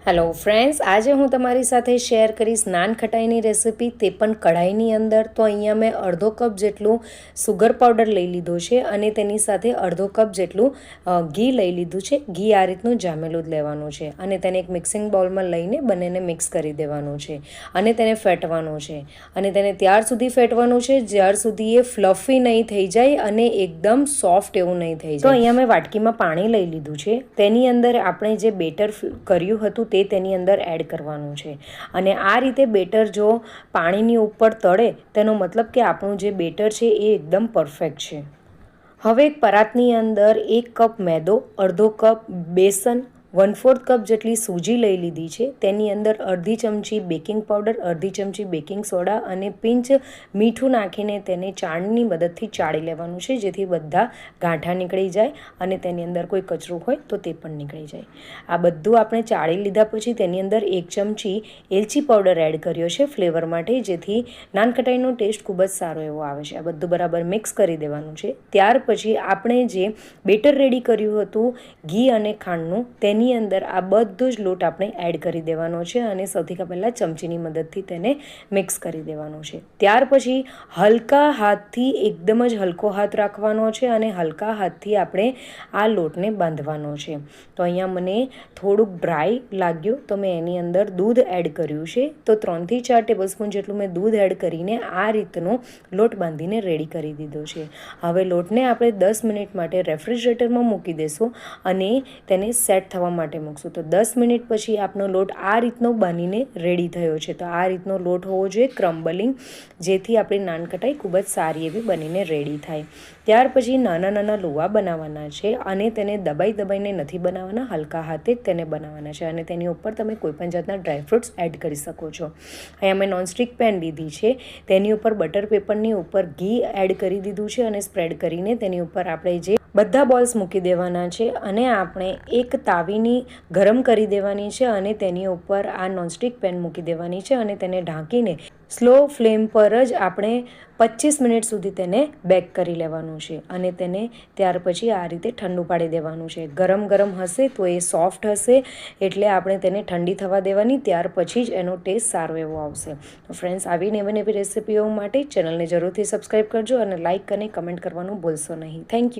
Hello friends, આજે હું તમારી સાથે શેર કરીશ નાન ખટાઈની રેસિપી, તે પણ કઢાઈની અંદર. તો અહીંયા મેં અડધો કપ જેટલું સુગર પાવડર લઈ લીધો છે અને તેની સાથે અડધો કપ જેટલું ઘી લઈ લીધું છે. ઘી આ રીતનું જામેલું જ લેવાનું છે અને તેને એક મિક્સિંગ બાઉલમાં લઈને બંનેને મિક્સ કરી દેવાનું છે અને તેને ફેટવાનું છે. અને તેને ત્યાર સુધી ફેટવાનું છે જ્યાર સુધી એ ફ્લફી નહીં થઈ જાય અને એકદમ સોફ્ટ એવું નહીં થઈ જાય. તો અહીંયા મેં વાટકીમાં પાણી લઈ લીધું છે. તેની અંદર આપણે જે બેટર કર્યું હતું તે તેની અંદર એડ કરવાનું છે અને આ રીતે બેટર જો પાણીની ઉપર તળે તેનો મતલબ કે આપણું જે બેટર છે એ એકદમ પરફેક્ટ છે. હવે એક પરાતની અંદર 1 કપ મેદો, અડધો કપ બેસન, 1/4 કપ જેટલી સૂજી લઈ લીધી છે. તેની અંદર અડધી ચમચી બેકિંગ પાવડર, અડધી ચમચી બેકિંગ સોડા અને પિંચ મીઠું નાખીને તેને ચાળણીની મદદથી ચાળી લેવાનું છે, જેથી બધા ગાંઠા નીકળી જાય અને તેની અંદર કોઈ કચરું હોય તો તે પણ નીકળી જાય. આ બધું આપણે ચાળી લીધા પછી તેની અંદર 1 ચમચી એલચી પાવડર એડ કર્યો છે ફ્લેવર માટે, જેથી નાન ખટાઈનો ટેસ્ટ ખૂબ જ સારો એવો આવે છે. આ બધું બરાબર મિક્સ કરી દેવાનું છે. ત્યાર પછી આપણે જે બેટર રેડી કર્યું હતું ઘી અને ખાંડનું, તેની અંદર આ બધો જ લોટ આપણે એડ કરી દેવાનો છે અને સૌથી પહેલાં ચમચીની મદદથી તેને મિક્સ કરી દેવાનું છે. ત્યાર પછી હલકા હાથથી, એકદમ જ હલકો હાથ રાખવાનો છે અને હલકા હાથથી આપણે આ લોટને બાંધવાનો છે. તો અહીંયા મને થોડુંક ડ્રાય લાગ્યું તો મેં એની અંદર દૂધ એડ કર્યું છે. તો 3 થી 4 ટેબલસ્પૂન જેટલું મેં દૂધ એડ કરીને આ રીતનો લોટ બાંધીને રેડી કરી દીધો છે. હવે લોટને આપણે 10 મિનિટ માટે રેફ્રિજરેટરમાં મૂકી દેશું અને તેને સેટ થવા માટે મૂકશું. તો 10 મિનિટ પછી આપણો લોટ આ રીતનો બનીને રેડી થયો છે. તો આ રીતનો લોટ હોવો જોઈએ, ક્રમ્બલિંગ, જેથી આપણી નાન ખટાઈ ખૂબ જ સારી એવી બનીને રેડી થાય. ત્યાર પછી નાના નાના લુવા બનાવવાના છે અને તેને દબાઈને નથી બનાવવાના, હલકા હાથે જ તેને બનાવવાના છે અને તેની ઉપર તમે કોઈપણ જાતના ડ્રાયફ્રૂટ્સ એડ કરી શકો છો. અહીંયા મેં નોનસ્ટિક પેન લીધી છે, તેની ઉપર બટર પેપરની ઉપર ઘી એડ કરી દીધું છે અને સ્પ્રેડ કરીને તેની ઉપર આપણે જે બધા બોલ્સ મૂકી દેવાના છે અને આપણે એક તાવીની ગરમ કરી દેવાની છે અને તેની ઉપર આ નોનસ્ટિક પેન મૂકી દેવાની છે અને તેને ઢાંકીને સ્લો ફ્લેમ પર જ આપણે 25 મિનિટ સુધી તેને બેક કરી લેવાનું છે અને તેને ત્યાર પછી આ રીતે ઠંડુ પાડી દેવાનું છે. ગરમ ગરમ હશે તો એ સોફ્ટ હશે, એટલે આપણે તેને ઠંડી થવા દેવાની, ત્યાર પછી જ એનો ટેસ્ટ સારો એવો આવશે. તો ફ્રેન્ડ્સ, આવી નવી રેસિપીઓ માટે ચેનલને જરૂરથી સબસ્ક્રાઈબ કરજો અને લાઇક અને કમેન્ટ કરવાનું ભૂલશો નહીં. Thank you.